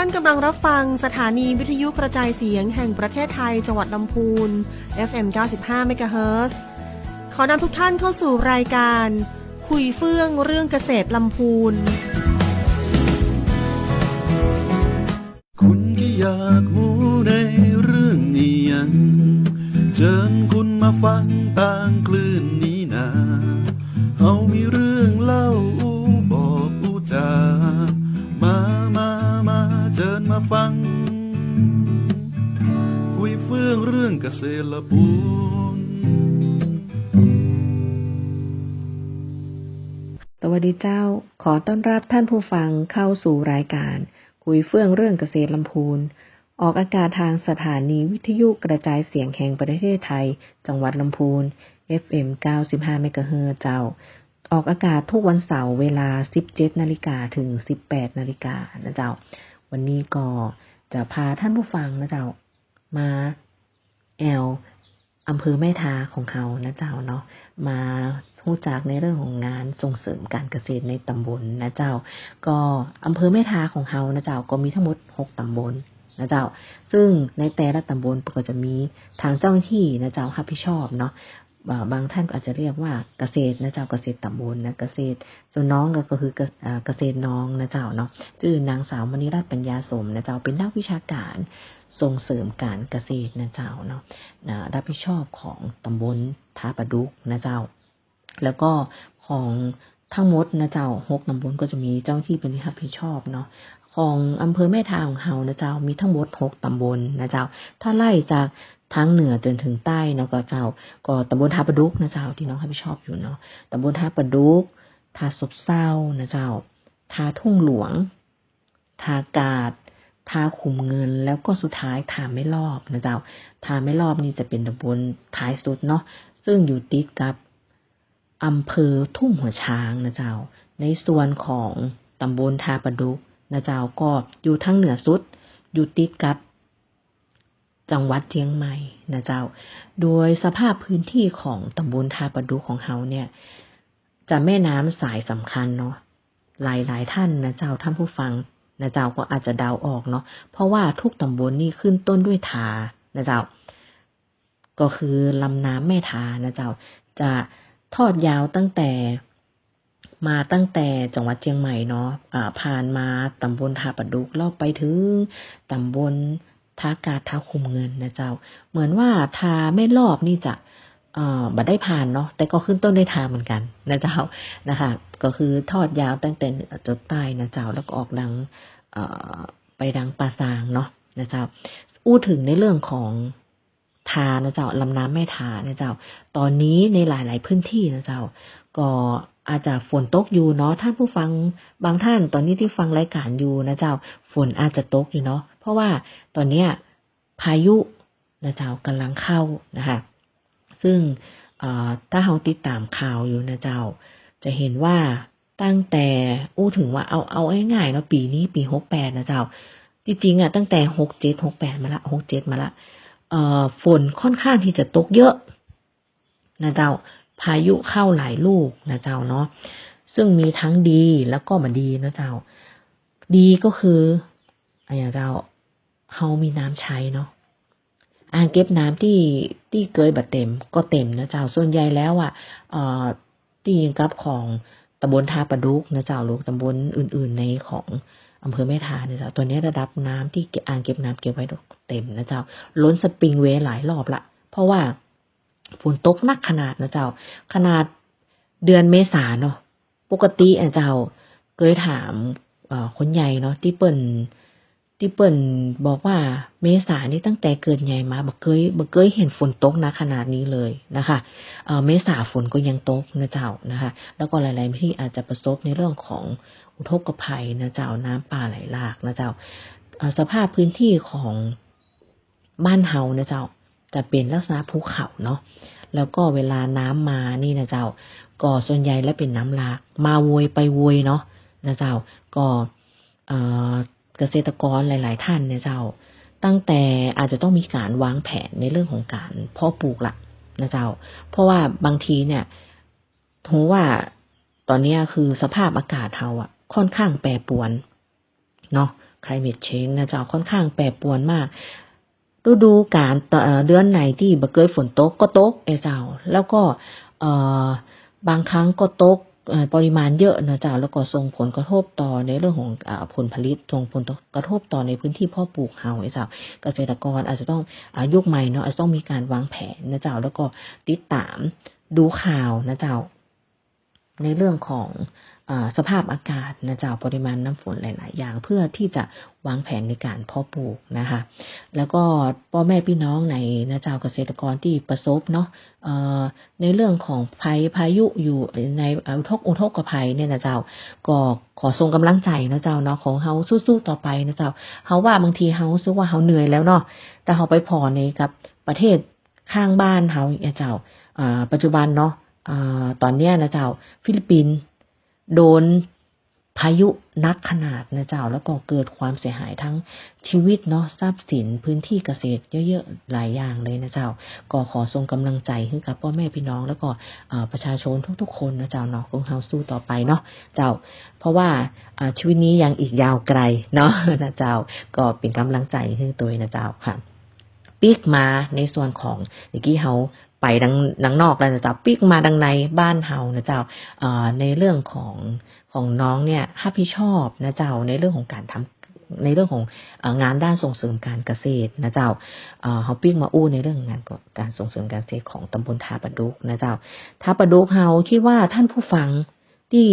ท่านกำลังรับฟังสถานีวิทยุกระจายเสียงแห่งประเทศไทยจังหวัดลำพูน FM 95 เมกะเฮิรตซ์ขอนำทุกท่านเข้าสู่รายการคุยเฟื่องเรื่องเกษตรลำพูนคุณก็อยากรู้ในเรื่องนี้ยังเชิญคุณมาฟังต่างคลื่นนี้นาเฮามีเรื่องเล่าบอกจามาเชิญมาฟังคุยเฟื่องเรื่องเกษตรละปูนสวัสดีเจ้าขอต้อนรับท่านผู้ฟังเข้าสู่รายการคุยเฟื่องเรื่องเกษตรลำพูนออกอากาศทางสถานีวิทยุกระจายเสียงแห่งประเทศไทยจังหวัดลำพูน FM 95 เมกะเฮิรตซ์เจ้าออกอากาศทุกวันเสาร์เวลา 17 นาฬิกาถึง 18 นาฬิกานะเจ้าวันนี้ก็จะพาท่านผู้ฟังนะเจ้ามาอำเภอแม่ทาของเขานะเจ้าเนาะมารู้จักในเรื่องของงานส่งเสริมการเกษตรในตำบลนะเจ้าก็อำเภอแม่ทาของเขานะเจ้าก็มีทั้งหมด6ตำบลนะเจ้าซึ่งในแต่ละตำบลก็จะมีทางเจ้าหน้าที่นะเจ้ารับผิดชอบเนาะบางท่านก็อาจจะเรียกว่าเกษตรนะเจ้าเกษตรตำบลนะเกษตรส่วนน้องก็คือเกษตรน้องนะเจ้าเนาะชื่อนางสาวมณีรัตน์ปัญญาสมนะเจ้าเป็นนักวิชาการส่งเสริมการเกษตรนะเจ้าเนาะรับผิดชอบของตำบลท่าประดุกนะเจ้าแล้วก็ของทั้งหมดนะเจ้า6ตำบลก็จะมีเจ้าที่เป็นรับผิดชอบเนาะของอำเภอแม่ทาของเฮานะเจ้ามีทั้งหมด6ตำบลนะเจ้าถ้าไล่จากทางเหนือจนถึงใต้นะก็เจ้าก็ตำบลท่าประดุกนะเจ้าที่น้องรับผิดชอบอยู่เนาะตำบลท่าประดุกท่าซบเซานะเจ้าท่าทุ่งหลวงท่ากาดท่าขุมเงินแล้วก็สุดท้ายท่าไม่รอบนะเจ้าท่าไม่รอบนี่จะเป็นตำบลท้ายสุดเนาะซึ่งอยู่ติดกับอำเภอทุ่งหัวช้างนะเจ้าในส่วนของตำบลท่าประดุกนะเจ้าก็อยู่ทางเหนือสุดอยู่ติดกับจังหวัดเชียงใหม่นะเจ้าโดยสภาพพื้นที่ของตำบลท่าประดุกของเฮาเนี่ยจะแม่น้ำสายสำคัญเนาะหลายท่านนะเจ้าท่านผู้ฟังนะเจ้าก็อาจจะเดาออกเนาะเพราะว่าทุกตำบลนี่ขึ้นต้นด้วยทานะเจ้าก็คือลำน้ำแม่ทานะเจ้าจะทอดยาวตั้งแต่จังหวัดเชียงใหม่เนาะผ่านมาตำบลท่าประดุกแล้วไปถึงตำบลท่ากาดท่าคุมเงินนะเจ้าเหมือนว่าทาไม่รอบนี่จะบัดได้ผ่านเนาะแต่ก็ขึ้นต้นด้วยทาเหมือนกันนะเจ้านะคะก็คือทอดยาวตั้งแต่เหนือจนใต้นะเจ้าแล้วก็ออกดังไปดังปาซางเนาะนะเจ้าอู้ถึงในเรื่องของทานะเจ้าลำน้ำแม่ทานะเจ้าตอนนี้ในหลายๆพื้นที่นะเจ้าก็อาจจะฝนตกอยู่เนาะท่านผู้ฟังบางท่านตอนนี้ที่ฟังรายการอยู่นะเจ้าฝนอาจจะตกอยู่เนาะเพราะว่าตอนเนี้ยพายุนะเจ้ากำลังเข้านะคะซึ่งถ้าเราติดตามข่าวอยู่นะเจ้าจะเห็นว่าตั้งแต่ถึงว่าเอาง่ายๆเนาะปีนี้ปี68นะเจ้าจริงๆตั้งแต่67 68มาละ67มาละฝนค่อนข้างที่จะตกเยอะนะเจ้าพายุเข้าหลายลูกนะเจ้าเนาะซึ่งมีทั้งดีแล้วก็ไม่ดีนะเจ้าดีก็คือเจ้าเฮามีน้ำใช้เนาะอ่างเก็บน้ำที่เกยบัดเต็มก็เต็มนะเจ้าส่วนใหญ่แล้วที่กับของตำบลท่าประดุกนะเจ้าลูกตำบลอื่นๆในของอำเภอแม่ทาเนี่ยเจ้าตัวนี้ระดับน้ำที่อ่างเก็บน้ำเก็บไว้เต็มนะเจ้าล้นสปริงเวย์หลายรอบละเพราะว่าฝนตกหนักขนาดนะเจ้าขนาดเดือนเมษาเนาะปกติเจ้าเคยถามคนใหญ่เนาะที่เปิ้นบอกว่าเมษานี่ตั้งแต่เกิดใหญ่มาบ่เคยเห็นฝนตกนะขนาดนี้เลยนะคะเมษาฝนก็ยังตกนะเจ้านะคะแล้วก็หลายๆที่อาจจะประสบในเรื่องของอุทกภัยนะเจ้าน้ำป่าไหลหลากนะเจ้าสภาพพื้นที่ของบ้านเฮานะเจ้าจะเป็นลักษณะภูเขาเนาะแล้วก็เวลาน้ำมานี่นะเจ้าก็ส่วนใหญ่แล้วเป็นน้ำหลากมาโวยไปโวยเนาะนะเจ้าก็เกษตรกรหลายๆท่านเนี่ยเจ้าตั้งแต่อาจจะต้องมีการวางแผนในเรื่องของการเพาะปลูกละนะเจ้าเพราะว่าบางทีเนี่ยถือว่าตอนนี้คือสภาพอากาศเฮาค่อนข้างแปรปรวนเนาะ climate change นะเจ้าค่อนข้างแปรปรวนมากฤดูกาลเดือนไหนที่บ่เคยฝนตกก็ตกเจ้าแล้วก็บางครั้งก็ตกปริมาณเยอะนะเจ้าแล้วก็ส่งผลกระทบต่อในเรื่องของผลผลิตส่งผลกระทบต่อในพื้นที่เพาะปลูกเฮาเจ้าเกษตรกรอาจจะต้องยุคใหม่เนาะอาจจะต้องมีการวางแผนนะเจ้าแล้วก็ติดตามดูข่าวนะเจ้าในเรื่องของสภาพอากาศนะเจ้าปริมาณน้ำฝนหลายๆอย่างเพื่อที่จะวางแผนในการเพาะปลูกนะคะแล้วก็พ่อแม่พี่น้องในนะเจ้าเกษตรกรที่ประสบเนาะในเรื่องของพายุอยู่ในอุทกภัยเนี่ยนะเจ้าก็ขอส่งกำลังใจนะเจ้าเนาะของเฮาสู้ๆต่อไปนะเจ้าเฮาว่าบางทีเฮารู้สึกว่าเฮาเหนื่อยแล้วเนาะแต่เฮาไปพอในกับประเทศข้างบ้านเฮาเนี่ยเจ้าปัจจุบันเนาะตอนเนี้ยนะเจ้าฟิลิปปินส์โดนพายุนักขนาดนะเจ้าแล้วก็เกิดความเสียหายทั้งชีวิตเนาะทรัพย์สินพื้นที่เกษตรเยอะๆหลายอย่างเลยนะเจ้าก็ขอส่งกำลังใจให้กับพ่อแม่พี่น้องแล้วก็ประชาชนทุกๆคนนะเจ้าเนาะคงเฮาสู้ต่อไปเนาะเจ้าเพราะว่าชีวิตนี้ยังอีกยาวไกลเนาะนะเจ้าก็เป็นกำลังใจให้ตัวนะเจ้าค่ะปีกมาในส่วนของเมื่อกี้เฮาไปดังนอกแล้วนะเจ้าปีกมาดังในบ้านเฮานะเจ้าในเรื่องของน้องเนี่ยรับผิดชอบนะเจ้าในเรื่องของการทำในเรื่องของงานด้านส่งเสริมการเกษตรนะเจ้าเฮาปีกมาอู้ในเรื่องงานการส่งเสริมการเกษตรของตำบลท่าประดุกนะเจ้าท่าประดุกเฮาคิดว่าท่านผู้ฟังที่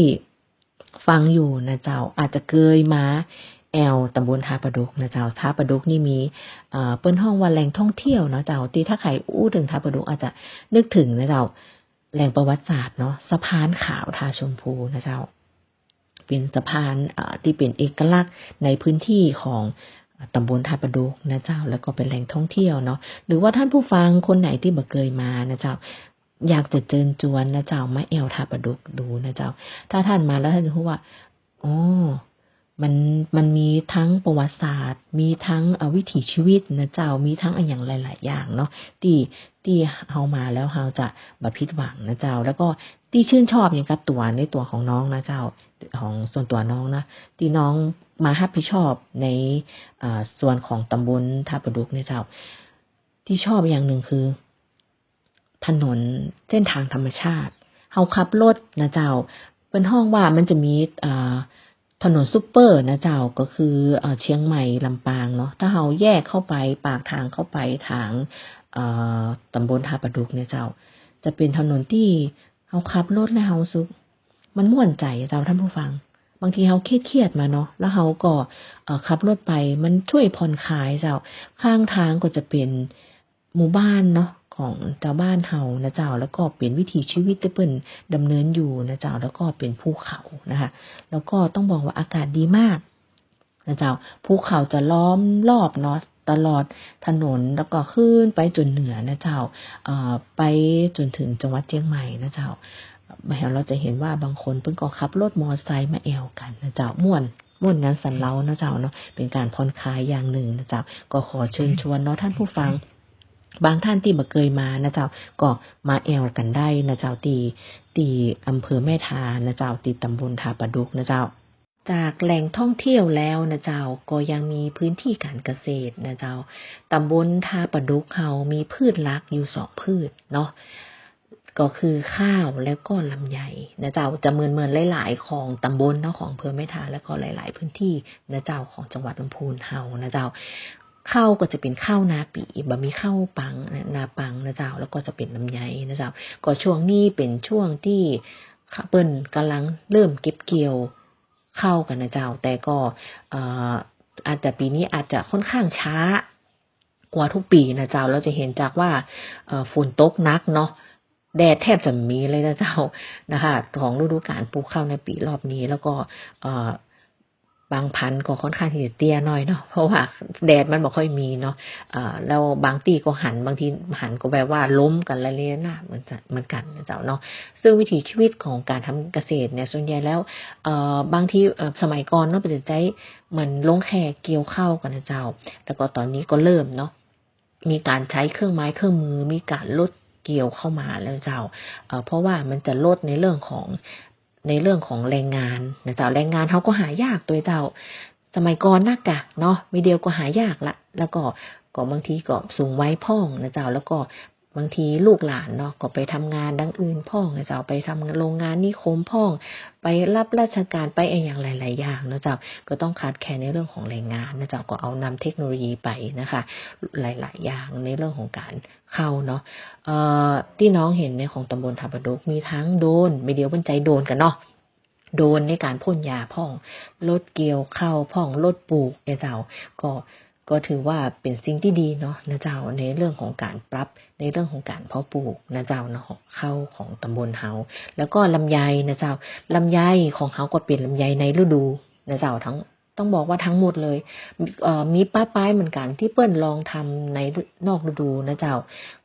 ฟังอยู่นะเจ้าอาจจะเคยมาตำบลท่าประดุกนะเจ้าท่าประดุกนี่มีเปิ้นห้องว่าแหล่งท่องเที่ยวเนาะเจ้าที่ถ้าใครอู้ถึงท่าประดุกอาจจะนึกถึงนะเจ้าแหล่งประวัติศาสตร์เนาะสะพานขาวทาชมพูนะเจ้าเป็นสะพานที่เป็นเอกลักษณ์ในพื้นที่ของตำบลท่าประดุกนะเจ้าแล้วก็เป็นแหล่งท่องเที่ยวเนาะหรือว่าท่านผู้ฟังคนไหนที่บ่เคยมานะเจ้าอยากจะเชิญชวนนะเจ้ามาท่าประดุกดูนะเจ้าถ้าท่านมาแล้วท่านจะรู้ว่าอ๋อมันมีทั้งประวัติศาสตร์มีทั้งวิถีชีวิตนะเจ้ามีทั้งอย่างหลายๆอย่างเนาะที่เฮามาแล้วเฮาจะบ่ผิดหวังนะเจ้าแล้วก็ที่ชื่นชอบอย่างกับในตัวของน้องนะเจ้าของส่วนตัวน้องนะที่น้องมารับผิดชอบในส่วนของตำบลท่าประดุกเนี่ยเจ้าที่ชอบอย่างหนึ่งคือถนนเส้นทางธรรมชาติเฮาขับรถนะเจ้าเป็นห้องว่ามันจะมีถนนซุปเปอร์นะเจ้าก็คือเชียงใหม่ลำปางเนาะถ้าเฮาแยกเข้าไปปากทางเข้าไปทางตำบลท่าประดุกเนี่ยเจ้าจะเป็นถนนที่เฮาขับรถแล้วเฮาสึกมันม่วนใจเจ้าท่านผู้ฟังบางทีเฮาเครียดมาเนาะแล้วเฮาก็ขับรถไปมันช่วยผ่อนคลายเจ้าข้างทางก็จะเป็นหมู่บ้านเนาะของชาวบ้านเฮานะเจ้าแล้วก็เป็นวิถีชีวิตที่เปิ้นดำเนินอยู่นะเจ้าแล้วก็เป็นภูเขานะคะแล้วก็ต้องบอกว่าอากาศดีมากนะเจ้าภูเขาจะล้อมรอบเนาะตลอดถนนแล้วก็ขึ้นไปจนเหนือนะเจ้าไปจนถึงจังหวัดเชียงใหม่นะเจ้าเราจะเห็นว่าบางคนเพิ่นก็ขับรถมอเตอร์ไซค์มากันนะเจ้าม่วนงานสันเล้านะเจ้าเนาะเป็นการผ่อนคลายอย่างหนึ่งนะเจ้าก็ขอเชิญชวนเนาะท่านผู้ฟังบางท่านที่บ่เคยมานะเจ้าก็มากันได้นะเจ้าตีอำเภอแม่ทานะเจ้าตีตำบลท่าประดุกนะเจ้าจากแหล่งท่องเที่ยวแล้วนะเจ้าก็ยังมีพื้นที่การเกษตรนะเจ้าตำบลท่าประดุกเฮามีพืชหลักอยู่2พืชเนาะก็คือข้าวแล้วก็ลำไยนะเจ้าจะเหมือนหลายๆของตำบลเนาะของอำเภอแม่ทาแล้วก็หลายๆพื้นที่นะเจ้าของจังหวัดลำพูนเฮานะเจ้าข้าวก็จะเป็นข้าวนาปีบ่มีข้าวปังนาปังนะเจ้าแล้วก็จะเป็นลำไยนะเจ้าก็ช่วงนี้เป็นช่วงที่เปิ้นกำลังเริ่มเก็บเกี่ยวข้าวกันนะเจ้าแต่ก็อาจจะปีนี้อาจจะค่อนข้างช้ากว่าทุกปีนะเจ้าเราจะเห็นจากว่าฝนตกหนักเนาะแดดแทบจะมีเลยนะเจ้านะคะของฤดูกาลปลูกข้าวในปีรอบนี้แล้วก็บางพันธุ์ก็ค่อนข้างที่จะเตี้ยหน่อยเนาะเพราะว่าแดดมันบ่ค่อยมีเนาะแล้วบางตีก็บางทีหันก็แบบว่าล้มกันละเลยนะเหมือนกันนะเจ้าเนาะซึ่งวิถีชีวิตของการทำเกษตรเนี่ยส่วนใหญ่แล้วบางทีสมัยก่อนเนาะเป็นใจเหมือนลงแขกเกี่ยวข้าวกันนะเจ้าแล้วก็ตอนนี้ก็เริ่มเนาะมีการใช้เครื่องไม้เครื่องมือมีการลดเกี่ยวเข้ามาแล้วเจ้าเพราะว่ามันจะลดในเรื่องของแรงงานนะเจ้าแรงงานเขาก็หายากตัวเจ้า สมัยก่อนนักกะเนาะมีเดียวก็หายากละแล้วก็บางทีก็สูงไว้พ่องนะเจ้าแล้วก็บางทีลูกหลานเนาะก็ไปทำงานดังอื่นพ่องนะเจ้าไปทำโรงงานนิคมพ่องไปรับราชการไปอย่างหลายๆอย่างนะเจ้าก็ต้องขาดแคลนในเรื่องของแรงงานนะเจ้าก็เอานำเทคโนโลยีไปนะคะหลายๆอย่างในเรื่องของการเข้าเนาะที่น้องเห็นในของตำบลทาประดุกมีทั้งโดรนไม่เดียวบนใจโดรนกันเนาะโดนในการพ่นยาพ่องลดเกี่ยวข้าวพ่องลดปลูกเนี่ยเจ้าก็ถือว่าเป็นสิ่งที่ดีเนาะนะเจ้าในเรื่องของการปรับในเรื่องของการเพาะปลูกนะเจ้าเนาะข้าวของตำบลเฮาแล้วก็ลำไยนะเจ้าลำไยของเฮาก็เป็นลำไยในฤดูนะเจ้าทั้งต้องบอกว่าทั้งหมดเลยมีป้ายเหมือนกันที่เปิ้นลองทำในนอกฤดูนะเจ้า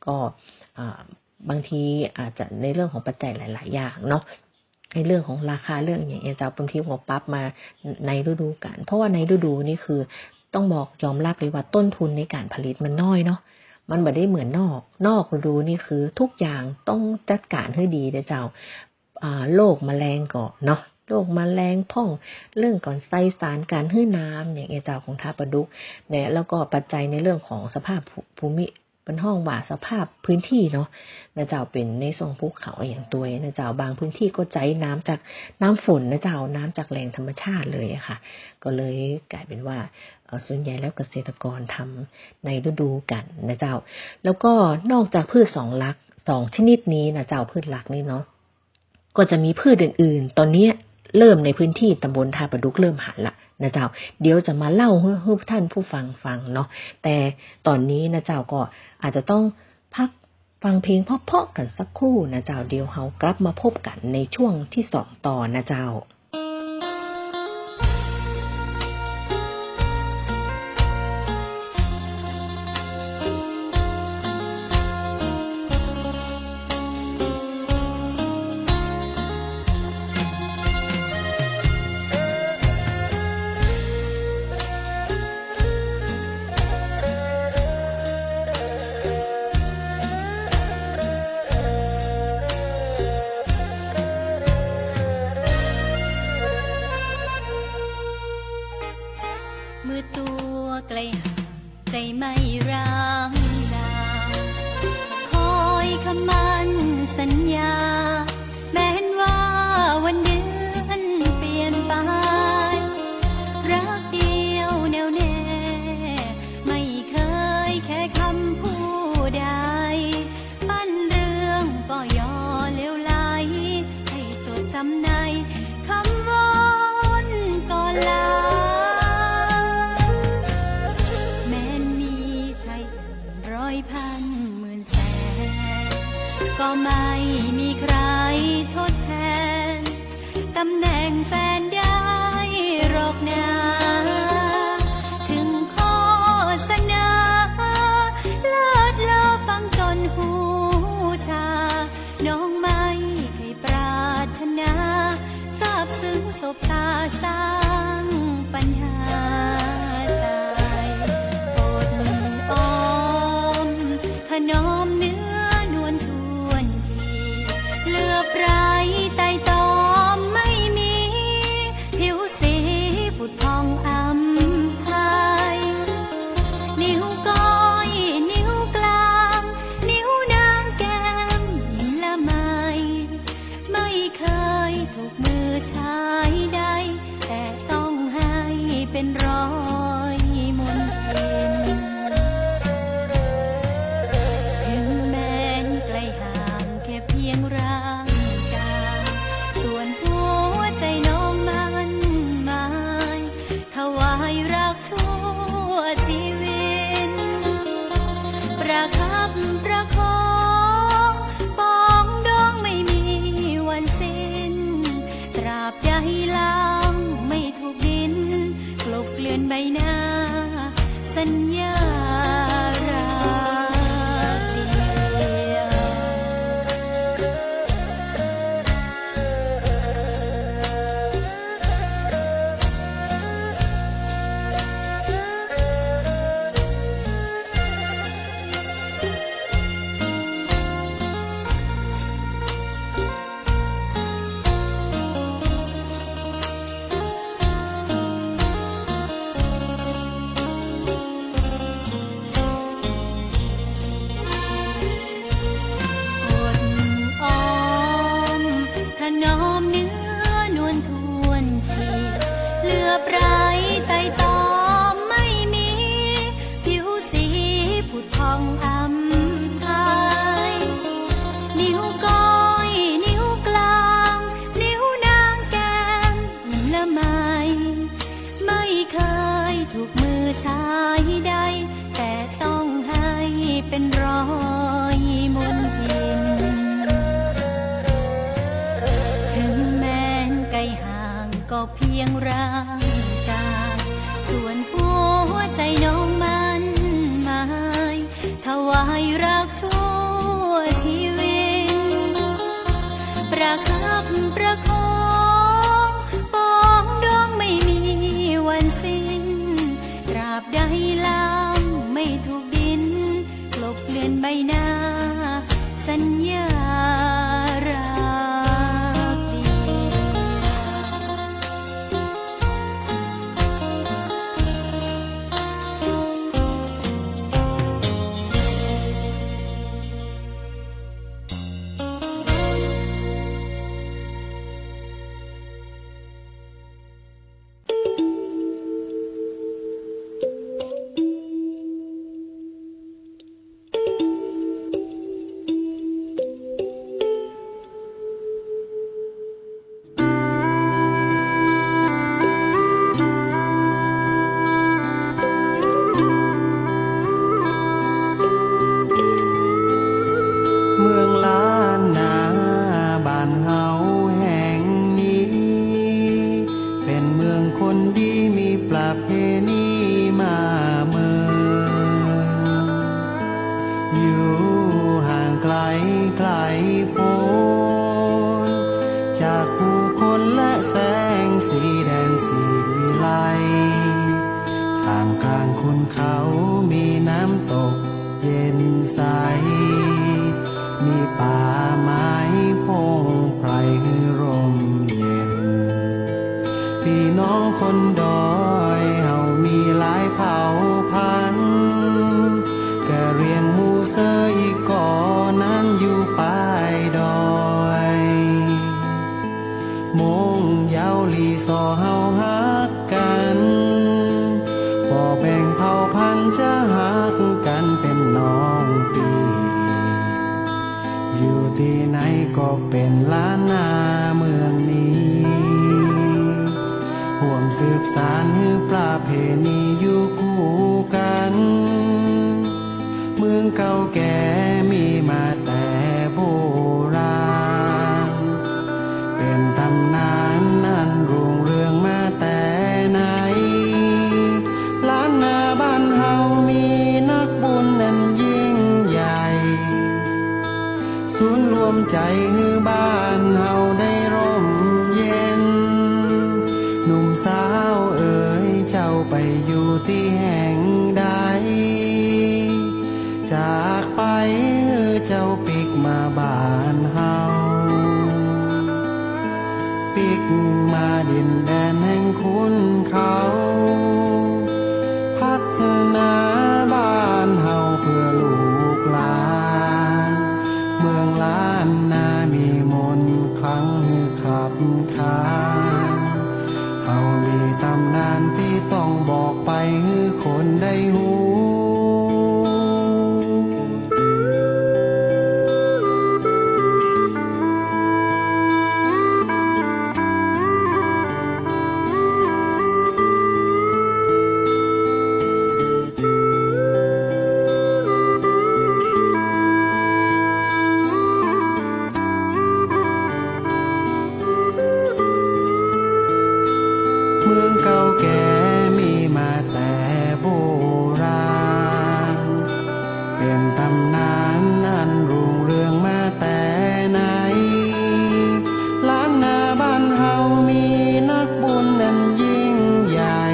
ก็บางทีอาจจะในเรื่องของปัจจัยหลายๆอย่างเนาะในเรื่องของราคาเรื่องอย่างเงี้ยเจ้าบางทีผมปรับมาในฤดูกาลเพราะว่าในฤดูนี่คือต้องบอกยอมรับเลยว่าต้นทุนในการผลิตมันน้อยเนาะมันไม่ได้เหมือนนอกฤดูนี่คือทุกอย่างต้องจัดการให้ดีเจ้าโรคแมลงก็เนาะโรคแมลงพ่องเรื่องก่อนไซสารการให้น้ำอย่างเจ้าของท่าประดุกเนี่ยแล้วก็ปัจจัยในเรื่องของสภาพภูมิเป็นห้องว่าสภาพพื้นที่เนาะนะเจ้าเป็นในทรงภูเขาอย่างตัวนะเจ้าบางพื้นที่ก็ใจน้ำจากน้ำฝนนะเจ้าน้ำจากแหล่งธรรมชาติเลยอะค่ะก็เลยกลายเป็นว่าส่วนใหญ่แล้วเกษตรกรทำในฤดูกันนะเจ้าแล้วก็นอกจากพืช2 ชนิดนี้นะเจ้าพืชหลักนี่เนาะก็จะมีพืชอื่นๆตอนนี้เริ่มในพื้นที่ตำบลทาประดุกเริ่มหันละนะเจ้าเดี๋ยวจะมาเล่าให้ท่านผู้ฟังเนาะแต่ตอนนี้นะเจ้าก็อาจจะต้องพักฟังเพลงเพราะๆกันสักครู่นะเจ้าเดี๋ยวเฮากลับมาพบกันในช่วงที่2ต่อนะเจ้าไกลห่างใจไม่ร้างลาคอยคำมั่นสัญญาแม้นว่าวันเดือนเปลี่ยนไปรักเดียวแน่วแน่ไม่เคยแค่คำพูดใดปั้นเรื่องป่อยอเลวไหลให้จดจำในคำวอนก่อนลาพันหมื่นแสนก็ไม่มีใครทดแทนตำแหน่งแฟนได้หรอกนะถึงโฆษณาเลิศเลอฟังจนหูชาน้องไม่เคยปรารถนาทราบซึ้งสบตาสร้างปัญหาใจขนอมเนื้อนวลทวนทีเลือบไรไต่ตอมไม่มีผิวสีผุดพองอำไพนิ้วก้อยนิ้วกลางนิ้วนางแก้มละไมไม่เคยถูกมือชายใดแต่ต้องให้เป็นร้อยมนต์ทินร่างกายส่วนหัวใจน้องมันหมายถวายรักชั่วชีวิตประคับประคองปองดองไม่มีวันสิ้นตราบใดล้างไม่ถูกดินกลบเกลื่อนใบหน้าสัญญา ชายใดแต่ต้องให้เป็นรอยมนทินถึงแม้นไกลห่างก็เพียงร่างกายส่วนหัวใจน้องมันหมายถวายรักชั่วชีวิตประคับประคองปองดองไม่มีวันสิ้นตราบใดลำไม่ถูกดินกลบเลือนใบหน้าสัญญารักดี เมืองล้านนาบ้านเฮาแห่งนี้ เป็นเมืองคนดีมีประเพณีมาเมืองอยู่ห่างไกลไกลโพ้นจากผู้คนและแสงสีแดนสีวิไลท่ามกลางคุณเขามีน้ำตกเย็นใสมีป่าไม้พงไพรให้ร่มเย็นพี่น้องคนดอยเฮามีหลายเผ่าพันธุ์กะเหรี่ยงมูเซอร์อีกก่อนั้นอยู่ปลายดอยมงเยาลีซอเฮาฮักกันบ่แบ่งเผ่าพันธุ์จะฮักกันเป็นน้องปีอยู่ที่ไหนก็เป็นล้านนาเมืองนี้ห่วมสืบสานฮือประเพณีอยู่คู่กันเมืองเก่าแก่มีมาแต่โบราณเป็นตำนานนั้นรุ่งเรืองมาแต่ไหนล้านนาบ้านเฮามีนักบุญนั้นยิ่งใหญ่ศูนย์รวมใจฮือบ้านเฮาได้ร่มเย็นหนุ่มสาวเอ๋ยเจ้าไปอยู่ที่แห่งใดจากไปเจ้าปิกมาบ้านเฮาปิกมาดินแดนแห่งคุณเขาพัฒนาบ้านเฮาเพื่อลูกหลานเมืองล้านนามีมนต์คลังฮือขับขานเฮามีตำนานที่ต้องบอกไปฮือคนได้หูเมืองเก่าแก่มีมาแต่โบราณเป็นตำนานนั้นรุ่งเรืองมาแต่ไหนล้านนาบ้านเฮามีนักบุญนั้นยิ่งใหญ่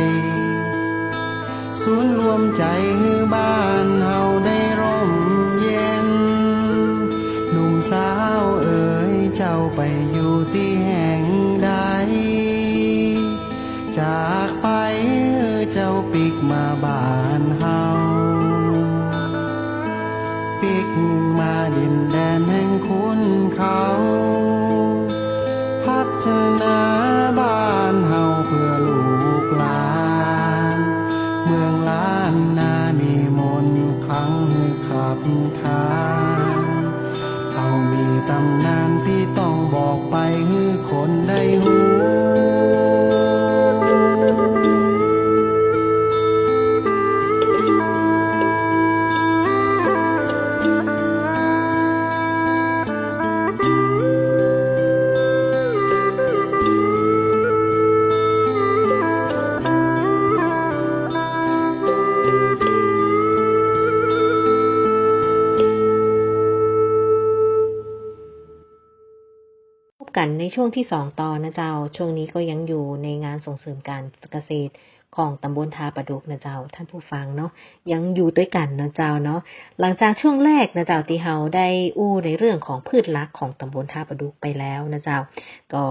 ศูนย์รวมใจฮือบ้านเฮาได้ร่มเย็นหนุ่มสาวเอ๋ยเจ้าไปอยู่ที่แห่งใดจากไปเจ้าปิกมาบ้านเฮาปิกมาดินแดนแห่งคุณเขาพัฒนาบ้านเฮาเพื่อลูกหลานเมืองล้านนามีมนต์คลังฮือขับขานเฮามีตำนานที่ต้องบอกไปฮือคนได้หู ช่วงที่2ต่อนะเจ้าช่วงนี้ก็ยังอยู่ในงานส่งเสริมการเกษตรของตำบลทาประดุกนะเจ้าท่านผู้ฟังเนาะยังอยู่ด้วยกันนะเจ้าเนาะหลังจากช่วงแรกนะเจ้าที่เฮาได้อู้ในเรื่องของพืชหลักของตำบลทาประดุกไปแล้วนะเจ้าก็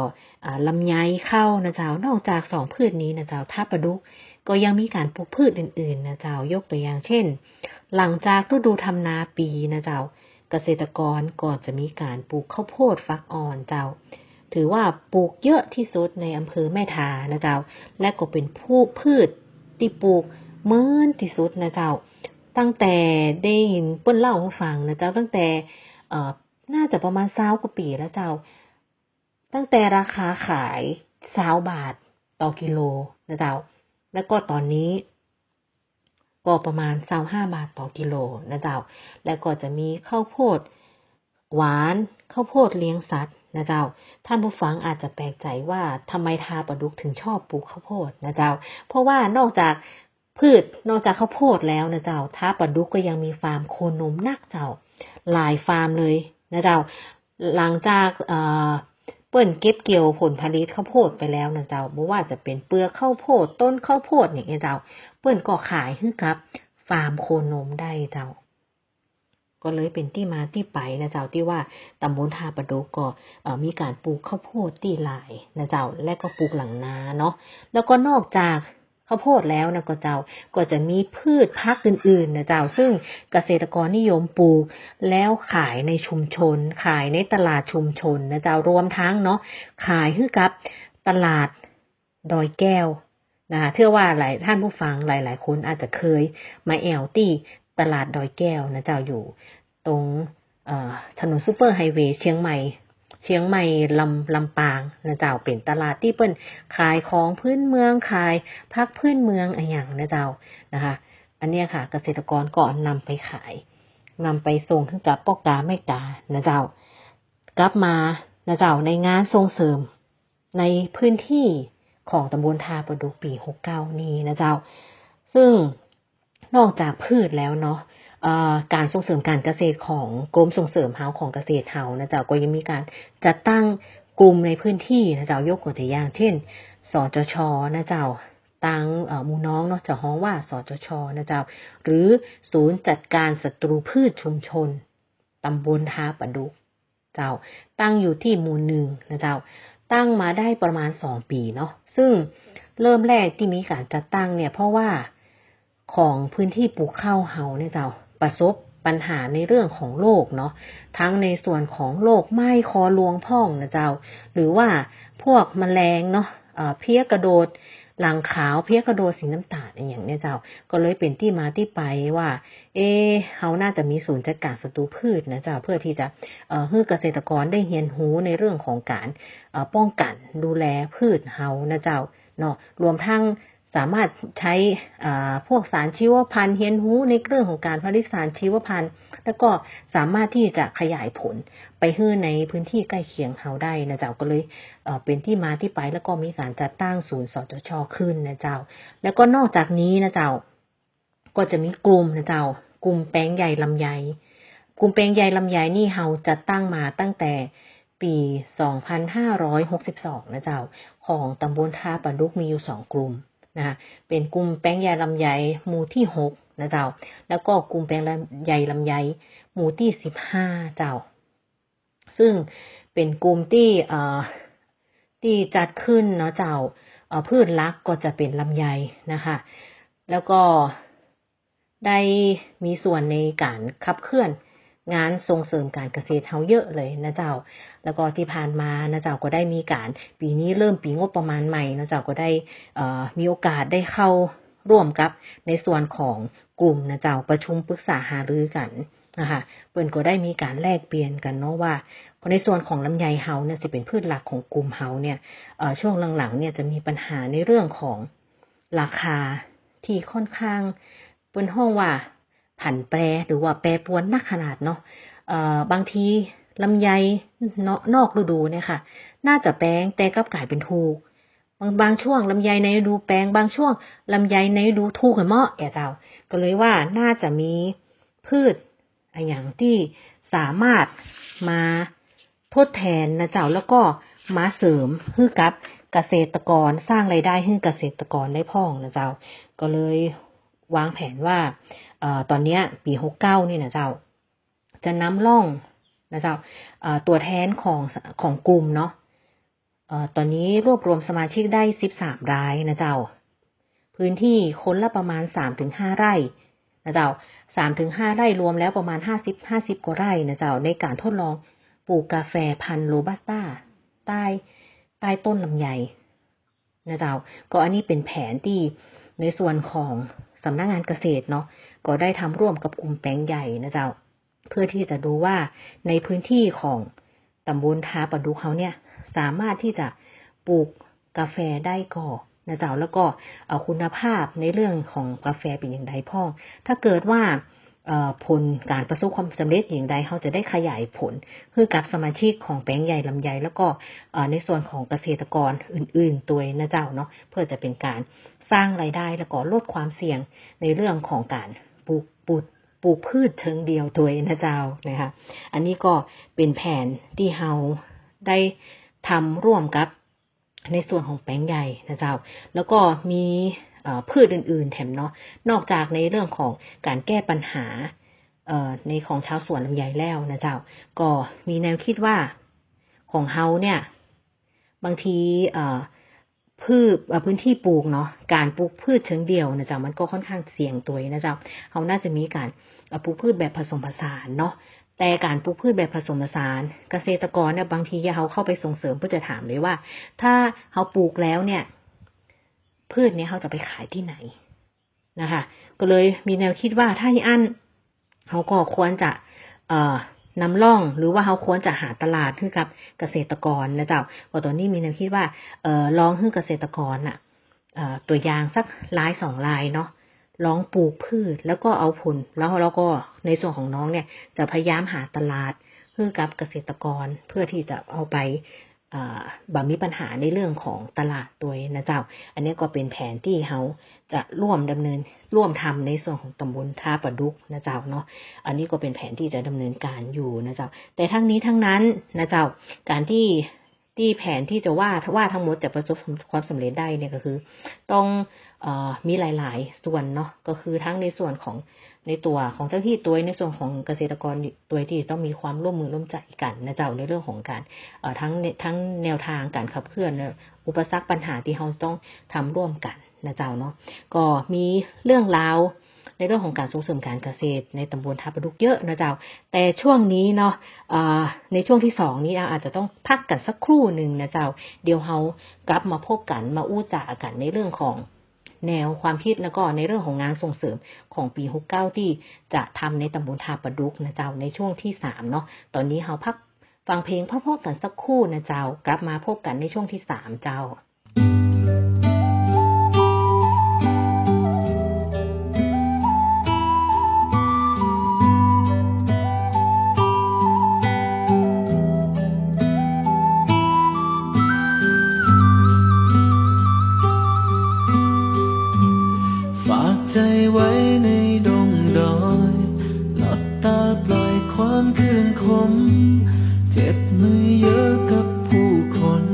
ลำไยเข้านะเจ้านอกจาก2พืชนี้นะเจ้าทาประดุกก็ยังมีการปลูกพืชอื่นๆนะเจ้ายกตัวอย่างเช่นหลังจากฤดูทำนาปีนะเจ้าเกษตรกรก็จะมีการปลูกข้าวโพดฟักอ่อนเจ้าถือว่าปลูกเยอะที่สุดในอำเภอแม่ทานะเจ้าและก็เป็นพืชที่ปลูกเมื่อที่สุดนะเจ้าตั้งแต่ได้ยินเปิ้นเล่าให้ฟังนะเจ้าตั้งแต่น่าจะประมาณ20 กว่าปีแล้วเจ้าตั้งแต่ราคาขาย20 บาทต่อกิโลนะเจ้าแล้วก็ตอนนี้ก็ประมาณ25 บาทต่อกิโลนะเจ้าแล้วก็จะมีข้าวโพดหวานข้าวโพดเลี้ยงสัตว์นะเจ้าท่านผู้ฟังอาจจะแปลกใจว่าทำไมทาประดุกถึงชอบปลูกข้าวโพดนะเจ้าเพราะว่านอกจากข้าวโพดแล้วนะเจ้าทาประดุกก็ยังมีฟาร์มโคนมนักเจ้าหลายฟาร์มเลยนะเจ้าหลังจากเปิ้นเก็บเกี่ยวผลผลิตข้าวโพดไปแล้วนะเจ้าบ่ว่าจะเป็นเปลือกข้าวโพดต้นข้าวโพดอย่างเงี้ยเจ้าเปิ้นก็ขายให้กับฟาร์มโคนมได้เจ้าก็เลยเป็นที่มาที่ไปนะเจ้าที่ว่าตำบลทาประดุกก็มีการปลูกข้าวโพดที่หลายนะเจ้าและก็ปลูกหลังนาเนาะแล้วก็นอกจากข้าวโพดแล้วนะก็จะมีพืชพักอื่นๆนะเจ้าซึ่งเกษตรกรนิยมปลูกแล้วขายในชุมชนขายในตลาดชุมชนนะเจ้ารวมทั้งเนาะขายให้กับตลาดดอยแก้วนะเชื่อว่าหลายท่านผู้ฟังหลายๆคนอาจจะเคยมาแอวที่ตลาดดอยแก้วนะเจ้าอยู่ตรงถนนซูเปอร์ไฮเวย์เชียงใหม่ลำปางนะเจ้าเป็นตลาดที่เปิ้นขายของพื้นเมืองขายผักพื้นเมืองอะไรอย่างนะเจ้านะคะอันเนี้ยค่ะเกษตรกรก็นำไปขายนำไปส่งถึงกับพ่อกาแม่กานะเจ้ากลับมานะเจ้าในงานส่งเสริมในพื้นที่ของตำบลทาประดุกปี69นี้นะเจ้าซึ่งนอกจากพืชแล้วเนาะการส่งเสริมการเกษตรของกรมส่งเสริมเฮาของเกษตรเฮานะเจ้าก็ยังมีการจัดตั้งกลุ่มในพื้นที่นะเจ้ายกตัวอย่างเช่นสจช.นะเจ้าตั้งหมู่น้องเนาะจะฮ้องว่าสจช.นะเจ้าหรือศูนย์จัดการศัตรูพืชชุมชนตำบลทาประดุกเจ้าตั้งอยู่ที่หมู่1นะเจ้าตั้งมาได้ประมาณ2 ปีเนาะซึ่งเริ่มแรกที่มีการจัดตั้งเนี่ยเพราะว่าของพื้นที่ปลูกข้าวเฮาเนี่ยเจ้าประสบปัญหาในเรื่องของโรคเนาะทั้งในส่วนของโรคไหม้คอรวงพ่องนะเจ้าหรือว่าพวกแมลงเนาะเพี้ยกระโดดหลังขาวเพี้ยกระโดดสีน้ำตาลอย่างเนี้ยเจ้าก็เลยเป็นที่มาที่ไปว่าเฮาน่าจะมีศูนย์จัดการศัตรูพืชนะเจ้าเพื่อที่จะให้เกษตรกรได้เรียนรู้ในเรื่องของการป้องกันดูแลพืชเฮานะเจ้าเนาะรวมทั้งสามารถใช้พวกสารชีวพันธุ์เรียนรู้ในเรื่องของการผลิตสารชีวพันธุ์แล้วก็สามารถที่จะขยายผลไปให้ในพื้นที่ใกล้เคียงเฮาได้นะเจ้าก็เลยเป็นที่มาที่ไปแล้วก็มีการจัดตั้งศูนย์สจช.ขึ้นนะเจ้าแล้วก็นอกจากนี้นะเจ้าก็จะมีกลุ่มนะเจ้ากลุ่มแปลงใหญ่ลำไยกลุ่มแปลงใหญ่ลำไยนี่เฮาจัดตั้งมาตั้งแต่ปี2562นะเจ้าของตำบลทาประดุกมีอยู่2 กลุ่มนะคะเป็นกลุ่มแป้งใยลำไยหมู่ที่6นะเจ้าแล้วก็กลุ่มแป้งใยลำไยหมู่ที่15เจ้าซึ่งเป็นกลุ่มที่จัดขึ้นเนาะเจ้าพืชหลักก็จะเป็นลำไยนะคะแล้วก็ได้มีส่วนในการขับเคลื่อนงานส่งเสริมการเกษตรเฮาเยอะเลยนะเจ้าแล้วก็ที่ผ่านมานะเจ้าก็ได้มีการปีนี้เริ่มปีงบประมาณใหม่นะเจ้าก็ได้มีโอกาสได้เข้าร่วมกับในส่วนของกลุ่มนะเจ้าประชุมปรึกษาหารือกันนะคะเปิ้นก็ได้มีการแลกเปลี่ยนกันเนาะว่าในส่วนของลำไยเฮาเนี่ยสิเป็นพืชหลักของกลุ่มเฮาเนี่ยช่วงหลังๆเนี่ยจะมีปัญหาในเรื่องของราคาที่ค่อนข้างเปิ้นฮ้องว่าผันแปรหรือว่าแปรปรวนนักขนาดเนาะบางทีลำไยนอกฤดูเนี่ยค่ะน่าจะแพงแต่กลับกลายเป็นถูกบางช่วงลำไยในฤดูแพงบางช่วงลำไยในฤดูถูกเหมาะเจ้าก็เลยว่าน่าจะมีพืชอย่างที่สามารถมาทดแทนนะเจ้าแล้วก็ มาเสริมให้กับเกษตรกรสร้างรายได้ให้เกษตรกรได้พ่องนะเจ้าก็เลยวางแผนว่าตอนเนี้ยปี69นี่นะเจ้าจะนำร่องนะเจ้าตัวแทนของกลุ่มเนาะตอนนี้รวบรวมสมาชิกได้13รายนะเจ้าพื้นที่คนละประมาณ 3-5 ไร่นะเจ้า 3-5 ไร่รวมแล้วประมาณ50กว่าไร่นะเจ้าในการทดลองปลูกกาแฟพันธุ์โรบัสต้าใต้ต้นลำไยนะเจ้าก็อันนี้เป็นแผนที่ในส่วนของสำนักงานเกษตรเนาะก็ได้ทำร่วมกับกลุ่มแปลงใหญ่นะเจ้าเพื่อที่จะดูว่าในพื้นที่ของตำบลทาประดุกเขาเนี่ยสามารถที่จะปลูกกาแฟได้ก่อนะเจ้าแล้วก็คุณภาพในเรื่องของกาแฟเป็นอย่างไรพ่อถ้าเกิดว่าผลการประสบความสำเร็จอย่างใดเขาจะได้ขยายผลคือกับสมาชิกของแปลงใหญ่ลำไยแล้วก็ในส่วนของเกษตรกรอื่นๆตัวนะเจ้าเนาะเพื่อจะเป็นการสร้างรายได้แล้วก็ลดความเสี่ยงในเรื่องของการปลูกพืชเชิงเดียวตัวนะเจ้านะคะอันนี้ก็เป็นแผนที่เราได้ทำร่วมกับในส่วนของแปลงใหญ่นะเจ้าแล้วก็มีพืชอื่นๆแถมเนาะนอกจากในเรื่องของการแก้ปัญหาในของชาวสวนลำไยแล้วนะเจ้าก็มีแนวคิดว่าของเฮาเนี่ยบางทีพื้นที่ปลูกเนาะการปลูกพืชเชิงเดียวนะเจ้ามันก็ค่อนข้างเสี่ยงตัวนะเจ้าเฮาน่าจะมีการปลูกพืชแบบผสมผสานเนาะแต่การปลูกพืชแบบผสมผสานเกษตรกรเนี่ยบางทีเขาเข้าไปส่งเสริมเพื่อจะถามเลยว่าถ้าเขาปลูกแล้วเนี่ยพืชเนี่ยเขาจะไปขายที่ไหนนะคะก็เลยมีแนวคิดว่าถ้าอย่างนั้นเขาก็ควรจะนำร่องหรือว่าเขาควรจะหาตลาดให้กับเกษตรกรนะเจ้าก็ตอนนี้มีแนวคิดว่าลองให้เกษตรกรน่ะตัวอย่างสัก1-2 รายเนาะลองปลูกพืชแล้วก็เอาผลแล้วก็ในส่วนของน้องเนี่ยจะพยายามหาตลาดให้กับเกษตรกรเพื่อที่จะเอาไปบ่มีปัญหาในเรื่องของตลาดตัวนะเจ้าอันนี้ก็เป็นแผนที่เขาจะร่วมทำในส่วนของตำบลท่าประดุกนะเจ้าเนาะอันนี้ก็เป็นแผนที่จะดำเนินการอยู่นะเจ้าแต่ทั้งนี้ทั้งนั้นนะเจ้าการที่แผนที่จะว่าทั้งหมดจะประสบความสำเร็จได้เนี่ยก็คือต้องมีหลายๆส่วนเนาะก็คือทั้งในส่วนของในตัวของเจ้าที่ตัวในส่วนของเกษตรกรตัวที่ต้องมีความร่วมมือร่วมใจกันนะเจ้าในเรื่องของการทั้งแนวทางการขับเคลื่อนอุปสรรคปัญหาที่เราต้องทำร่วมกันนะเจ้าเนาะก็มีเรื่องราวในเรื่องของการส่งเสริมการเกษตรในตำบลท่าประดุกเยอะนะเจ้าแต่ช่วงนี้เนาะในช่วงที่2นี้อาจจะต้องพักกันสักครู่หนึ่งนะเจ้าเดี๋ยวเรากลับมาพบกันมาอู้จ่ากันในเรื่องของแนวความคิดแล้วก็ในเรื่องของงานส่งเสริมของปี69ที่จะทำในตำบลท่าประดุกนะเจ้าในช่วงที่3เนาะตอนนี้เราพักฟังเพลงพอๆกันสักครู่นะเจ้ากลับมาพบกันในช่วงที่3เจ้าใจไว้ในดงดอยหลับตาปล่อยความคืนคมเจ็บมือเยอะกับผู้คน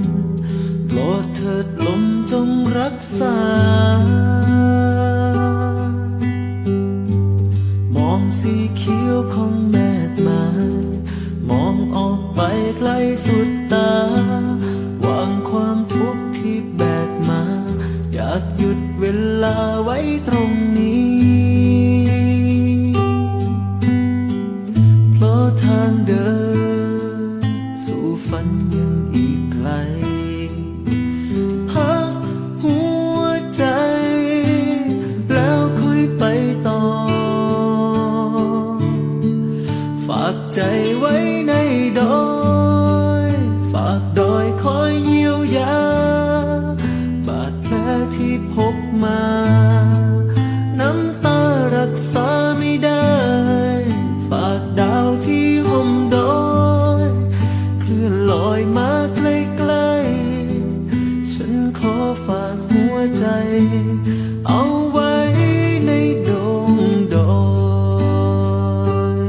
โปรดเถิดลมจงรักษามองสีเขียวของแม่ไม้มองออกไปไกลสุดตาวางความทุกข์ที่แบกมาอยากหยุดเวลาไว้ตรงเพราะทางเดินสู่ฝันยังอีกไกลพักหัวใจแล้วค่อยไปต่อฝากใจไว้ในดอยฝากดอยคอยเยียวยาบาดแผลที่พบมาน้ำตารักษาไม่ได้ฝากดาวที่ห่มดอยเคลื่อนลอยมาใกล้ๆฉันขอฝากหัวใจเอาไว้ในดงดอย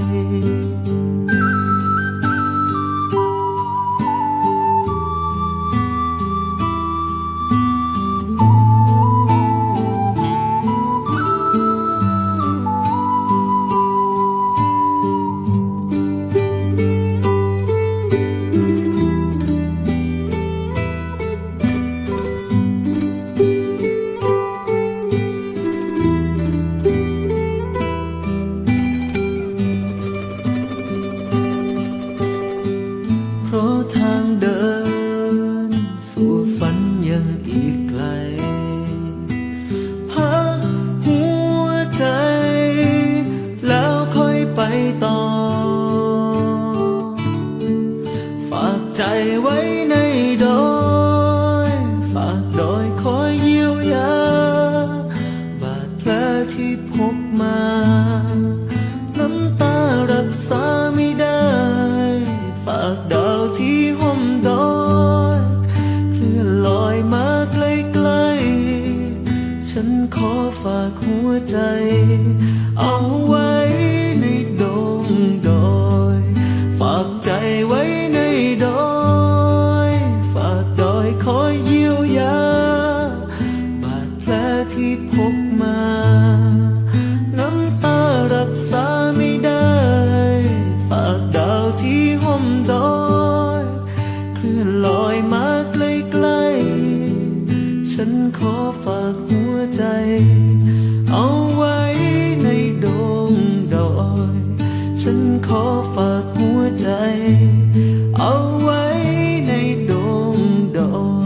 ฉันขอฝากหัวใจ เอาไว้ในดงดอยฝากใจไว้ในดอยฝากดอยคอยเยียวยาบาดแผลที่พกมาน้ำตารักษาไม่ได้ฝากดาวที่ห่มดอยคลื่นลอยมาใกล้ๆฉันขอฝากหัวใจเอาไว้ในดงดอยฉันขอฝากหัวใจเอาไว้ในดงดอย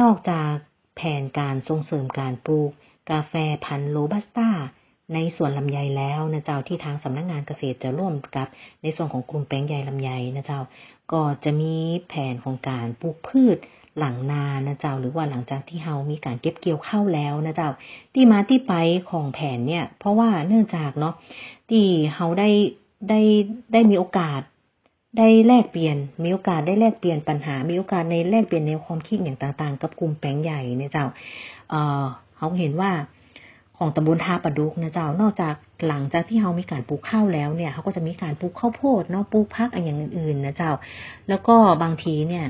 นอกจากแผนการส่งเสริมการปลูกกาแฟพันธุ์โรบัสต้าในสวนลำไยแล้วนะเจ้าที่ทางสำนักงานเกษตรจะร่วมกับในส่วนของกลุ่มแปลงใหญ่ลำไยนะเจ้าก็จะมีแผนของการปลูกพืชหลังนานะเจ้าหรือว่าหลังจากที่เฮามีการเก็บเกี่ยวข้าวแล้วนะเจ้าที่มาที่ไปของแผนเนี่ยเพราะว่าเนื่องจากเนาะที่เฮาได้มีโอกาสได้แลกเปลี่ยนมีโอกาสได้แลกเปลี่ยนปัญหามีโอกาสในแลกเปลี่ยนแนวความคิดอย่างต่างๆกับกลุ่มแปลงใหญ่เนี่ยเจ้าเขาเห็นว่าของตำบลท่าปะดุกนะเจ้านอกจากหลังจากที่เฮามีการปลูกข้าวแล้วเนี่ยเขาก็จะมีการปลูกข้าวโพดเนาะปลูกผักอย่างอื่นๆนะเจ้าแล้วก็บางทีเนี่ย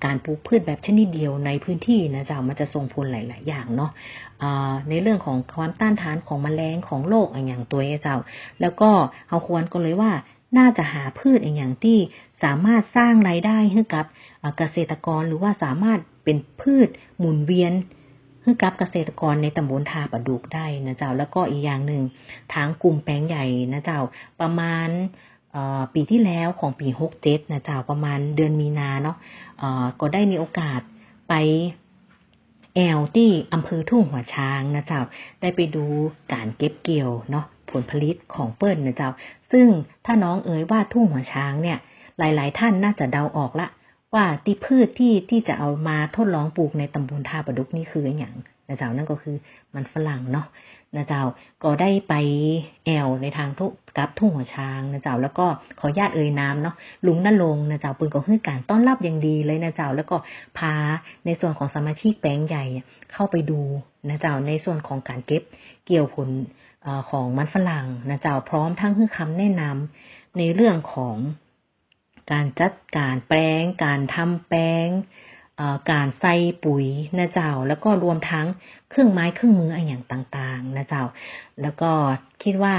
การปลูกพืชแบบชนิดเดียวในพื้นที่นะเจ้ามันจะส่งผลหลายๆอย่างเนาะในเรื่องของความต้านทานของแมลงของโรคอย่างตัวเจ้าแล้วก็เฮาควรก็เลยว่าน่าจะหาพืชอย่างที่สามารถสร้างรายได้ให้กับเกษตรกรหรือว่าสามารถเป็นพืชหมุนเวียนให้กับเกษตรกรในตำบลท่าปะดุกได้นะเจ้าแล้วก็อีกอย่างหนึ่งทางกลุ่มแปลงใหญ่นะเจ้าประมาณปีที่แล้วของปี67นะเจ้าประมาณเดือนมีนาเนาะก็ได้มีโอกาสไปที่อำเภอทุ่งหัวช้างนะเจ้าได้ไปดูการเก็บเกี่ยวเนาะผลผลิตของเปิ้ลนะเจ้าซึ่งถ้าน้องเอ๋ยว่าทุ่งหัวช้างเนี่ยหลายๆท่านน่าจะเดาออกละว่าที่พืชที่จะเอามาทดลองปลูกในตำบลท่าปะดุกนี่คืออย่างนะเจ้านั่นก็คือมันฝรั่งเนาะนะเจ้าก็ได้ไปในทางกับทุ่งหัวช้างนะเจ้าแล้วก็ขอญาติเอ่ยนามเนาะลุงณรงค์นะเจ้าปืนก็ให้การต้อนรับอย่างดีเลยนะเจ้าแล้วก็พาในส่วนของสมาชิกแปลงใหญ่เข้าไปดูนะเจ้าในส่วนของการเก็บเกี่ยวผลของมันฝรั่งนะเจ้าพร้อมทั้งให้คำแนะนำในเรื่องของการจัดการแปลงการทำแปลงการใส่ปุ๋ยนะเจ้าแล้วก็รวมทั้งเครื่องไม้เครื่องมืออย่างต่างๆนะเจ้าแล้วก็คิดว่า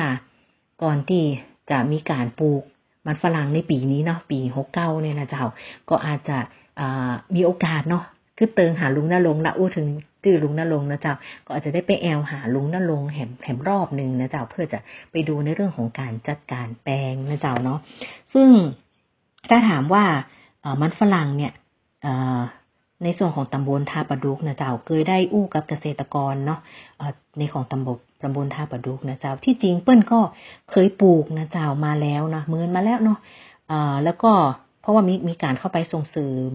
ก่อนที่จะมีการปลูกมันฝรั่งในปีนี้เนาะปี69เนี่ยนะเจ้าก็อาจจะมีโอกาสเนาะคือเติงหาลุงณรงค์ละถึงชื่อลุงณรงค์นะเจ้าก็อาจจะได้ไปหาลุงณรงค์แหมรอบนึงนะเจ้าเพื่อจะไปดูในเรื่องของการจัดการแปลงนะเจ้าเนาะซึ่งถ้าถามว่ามันฝรั่งเนี่ยในส่วนของตำบลท่าปะดุกนะเจ้าเคยได้อู้กับเกษตรกรเนาะในของตำบลท่าปะดุกนะเจ้าที่จริงเปิ้นก็เคยปลูกนะเจ้ามาแล้วนะเมินมาแล้วเนาะแล้วก็เพราะว่ามีการเข้าไปส่งเสริม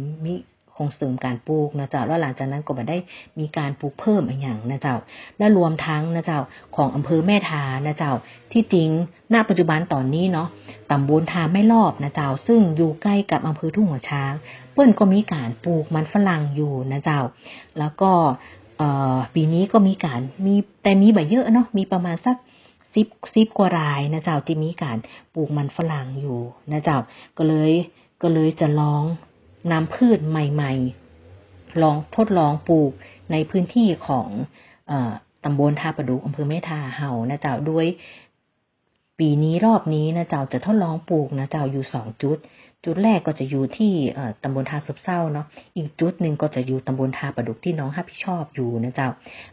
ส่งเสริมการปลูกนะเจ้าแล้วหลังจากนั้นก็ได้มีการปลูกเพิ่มอย่างนะเจ้าและรวมทั้งนะเจ้าของอำเภอแม่ทานะเจ้าที่จริงณปัจจุบันตอนนี้เนาะตำบลทาไม่รอบนะเจ้าซึ่งอยู่ใกล้กับอำเภอทุ่งหัวช้างเปิ้นก็มีการปลูกมันฝรั่งอยู่นะเจ้าแล้วก็ปีนี้ก็มีแต่มีบ่เยอะเนาะมีประมาณสัก10กว่ารายนะเจ้าที่มีการปลูกมันฝรั่งอยู่นะเจ้าก็เลยจะลองนำพืชใหม่ๆลองทดลองปลูกในพื้นที่ของตำบลท่าปะดุกอำเภอแม่ทาเฮานะเจ้าด้วยปีนี้รอบนี้นะเจ้าจะทดลองปลูกนะเจ้าอยู่2จุดแรกก็จะอยู่ที่ตำบลท่าซบเซาเนาะอีกจุดนึงก็จะอยู่ตำบลท่าปะดุกที่น้องรับผิดชอบอยู่นะเจ้า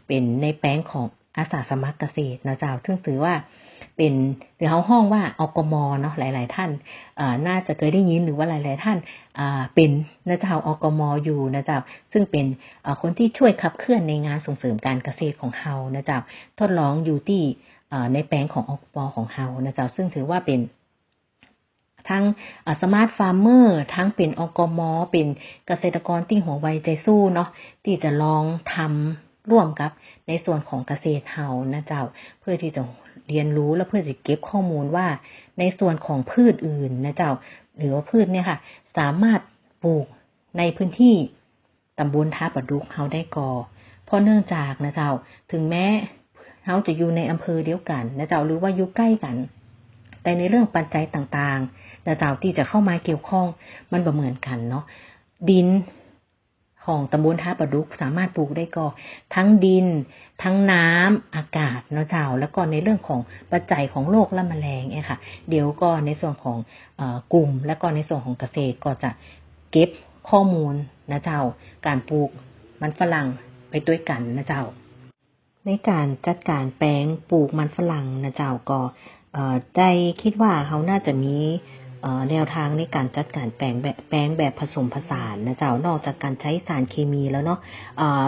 เป็นในแปลงของอาสาสมัครเกษตรนะเจ้าซึ่งถือว่าเป็นหรือห้องว่าอกม.เนาะหลายๆท่านน่าจะเคยได้ยินหรือว่าหลายๆท่านเป็นนะเจ้าอกม.อยู่นะเจ้าซึ่งเป็นคนที่ช่วยขับเคลื่อนในงานส่งเสริมการเกษตรของเฮานะเจ้าทดลองอยู่ที่ในแปลงของอกม.ของเฮานะเจ้าซึ่งถือว่าเป็นทั้งสมาร์ทฟาร์มเมอร์ทั้งเป็นอกม.เป็นเกษตรกรที่หัวไวใจสู้เนาะที่จะลองทำร่วมกับในส่วนของเกษตรเฮานะเจ้าเพื่อที่จะเรียนรู้และเพื่อจะเก็บข้อมูลว่าในส่วนของพืชอื่นนะเจ้าหรือว่าพืชเนี่ยค่ะสามารถปลูกในพื้นที่ตำบลท่าปะดุกเฮาได้ก่อเพราะเนื่องจากนะเจ้าถึงแม้เฮาจะอยู่ในอำเภอเดียวกันนะเจ้าหรือว่าอยู่ใกล้กันแต่ในเรื่องปัจจัยต่างๆนะเจ้าที่จะเข้ามาเกี่ยวข้องมันบ่เหมือนกันเนาะดินของตำบลท่าปะดุกสามารถปลูกได้ก็ทั้งดินทั้งน้ำอากาศเนาะเจ้าแล้วก็ในเรื่องของปัจจัยของโรคและแมลงเนี่ยค่ะเดี๋ยวก็ในส่วนของกลุ่มและก็ในส่วนของเกษตรก็จะเก็บข้อมูลนะเจ้าการปลูกมันฝรั่งไปด้วยกันนะเจ้าในการจัดการแปลงปลูกมันฝรั่งนะเจ้าก็ได้คิดว่าเขาน่าจะมี แนวทางในการจัดการแปลงแบบผสมผสานนะเจ้านอกจากการใช้สารเคมีแล้วเนาะ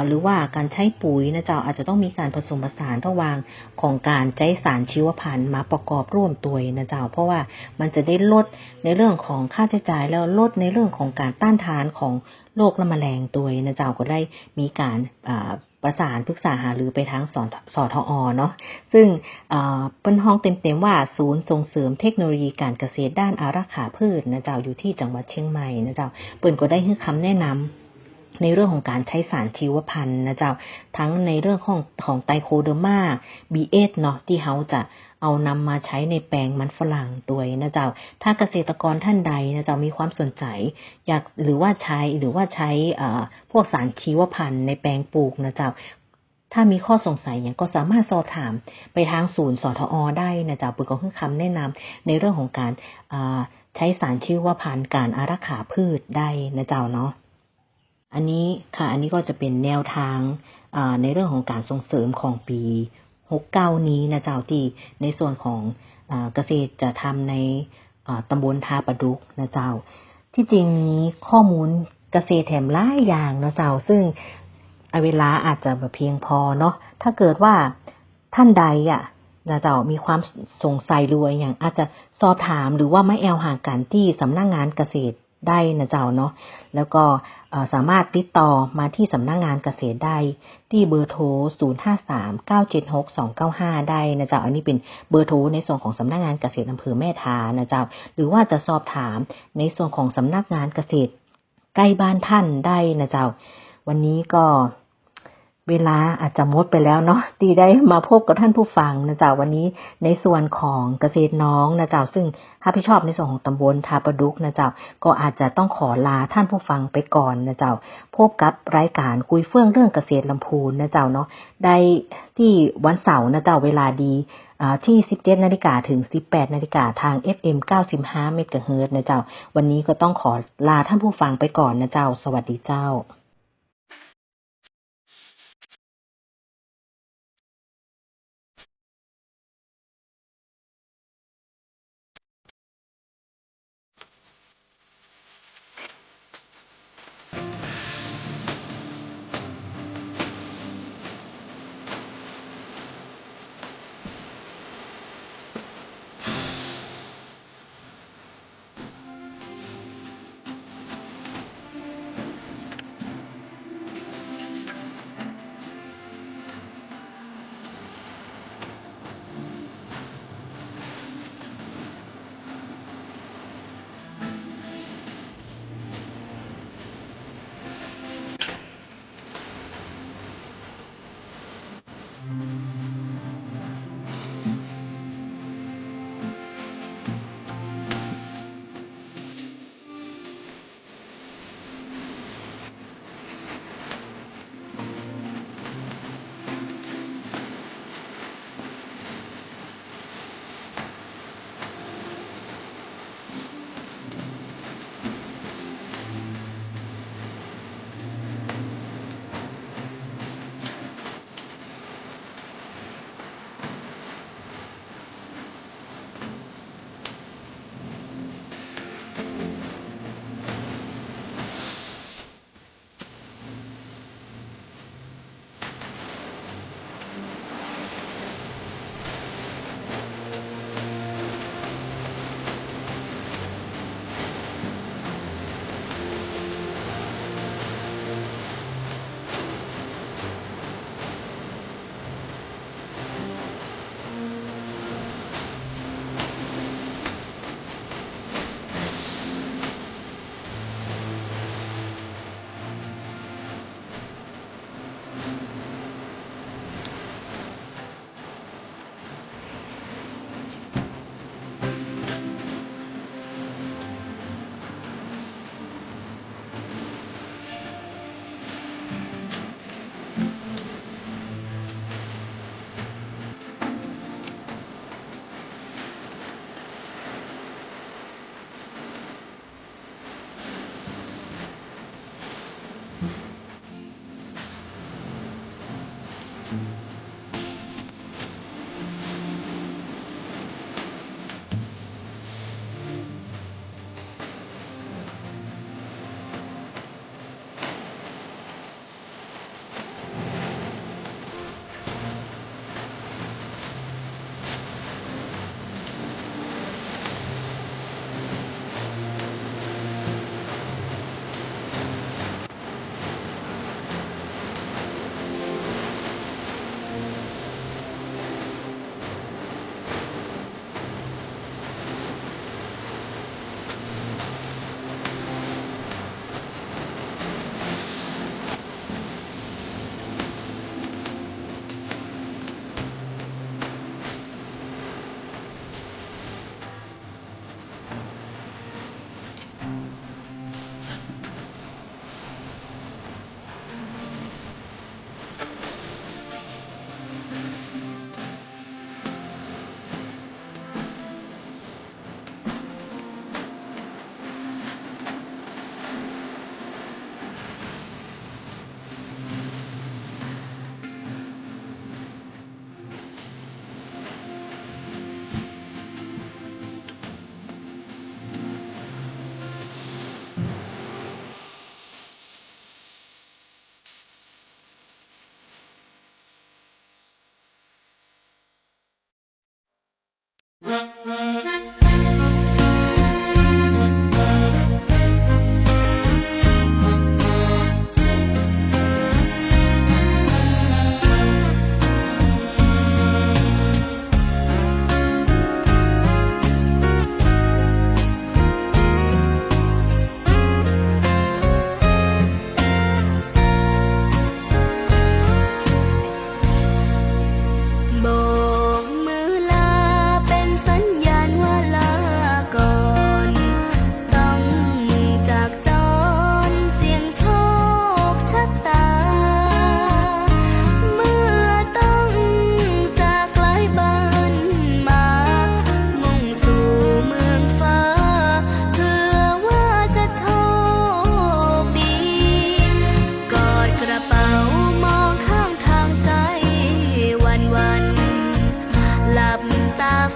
หรือว่าการใช้ปุ๋ยนะเจ้าอาจจะต้องมีการผสมผสานระหว่างของการใช้สารชีวพันธุ์มาประกอบร่วมตัวนะเจ้าเพราะว่ามันจะได้ลดในเรื่องของค่าใช้จ่ายแล้วลดในเรื่องของการต้านทานของโรคและแมลงตัวนะเจ้าก็ได้มีการประสานปรึกษาหารือไปทางสทอเนาะซึ่งเป็นห้องเต็มๆว่าศูนย์ส่งเสริมเทคโนโลยีการเกษตรด้านอารักขาพืชนะเจ้าอยู่ที่จังหวัดเชียงใหม่นะเจ้าเปิ้นก็ได้ให้คำแนะนำในเรื่องของการใช้สารชีวพันธุ์นะเจ้าทั้งในเรื่องของไตโคเดอร์มาB1เนาะที่เขาจะเอานำมาใช้ในแปลงมันฝรั่งด้วยนะเจ้าถ้าเกษตรกรท่านใดนะเจ้ามีความสนใจอยากหรือว่าใช้พวกสารชีวพันธุ์ในแปลงปลูกนะเจ้าถ้ามีข้อสงสัยอย่างก็สามารถสอบถามไปทางศูนย์สทอได้นะเจ้าเปิดก็ให้คำแนะนำในเรื่องของการใช้สารชีวพันธุ์การอารักขาพืชได้นะเจ้าเนาะอันนี้ก็จะเป็นแนวทางในเรื่องของการส่งเสริมของปี69นี้นะเจ้าที่ในส่วนของเกษตรจะทำในตำบลทาประดุกนะเจ้าที่จริงมีข้อมูลเกษตรแถมหลายอย่างนะเจ้าซึ่งเวลาอาจจะแบบเพียงพอเนาะถ้าเกิดว่าท่านใดนะเจ้ามีความสงสัยหรืออย่างอาจจะสอบถามหรือว่าไม่แอลห่างกันที่สำนักงานเกษตรได้นะเจ้าเนาะแล้วก็สามารถติดต่อมาที่สำนักงานเกษตรได้ที่เบอร์โทร 053-976-295 ได้นะเจ้าอันนี้เป็นเบอร์โทรในส่วนของสำนักงานเกษตรอำเภอแม่ทานะเจ้าหรือว่าจะสอบถามในส่วนของสำนักงานเกษตรใกล้บ้านท่านได้นะเจ้าวันนี้ก็เวลาอาจจะหมดไปแล้วเนาะที่ได้มาพบกับท่านผู้ฟังนะเจ้าวันนี้ในส่วนของเกษตรน้องนะเจ้าซึ่งถ้าพี่ชอบในส่วนของตำบลทาประดุกนะเจ้าก็อาจจะต้องขอลาท่านผู้ฟังไปก่อนนะเจ้าพบกับรายการคุยเฟื่องเรื่องเกษตรลำพูนนะเจ้าเนาะได้ที่วันเสาร์นะเจ้าเวลาดีที่ 17:00 นถึง 18:00 นทาง FM 95 เมกะเฮิรตซ์นะเจ้าวันนี้ก็ต้องขอลาท่านผู้ฟังไปก่อนนะเจ้าสวัสดีเจ้า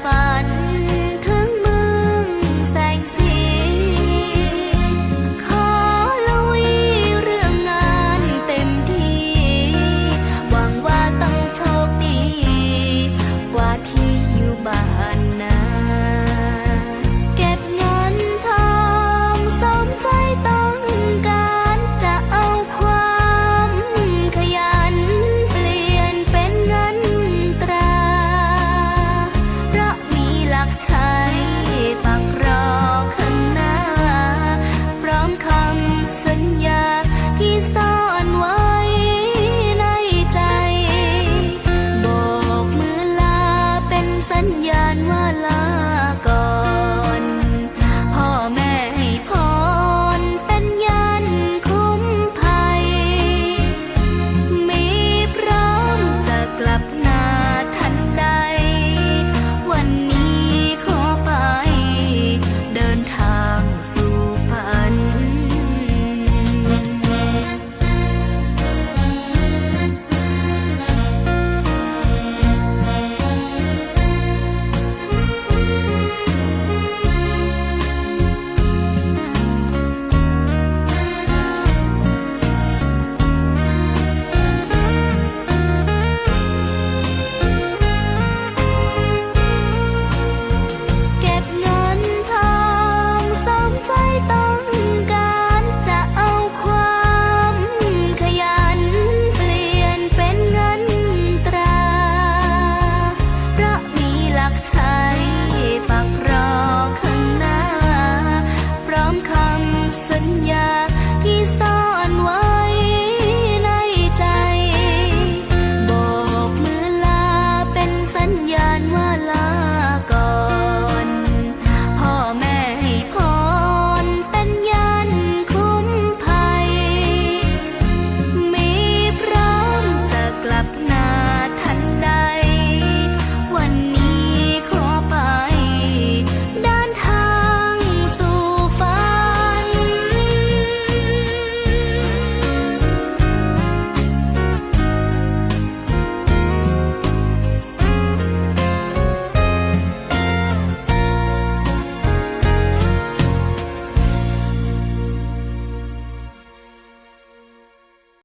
ฟ้า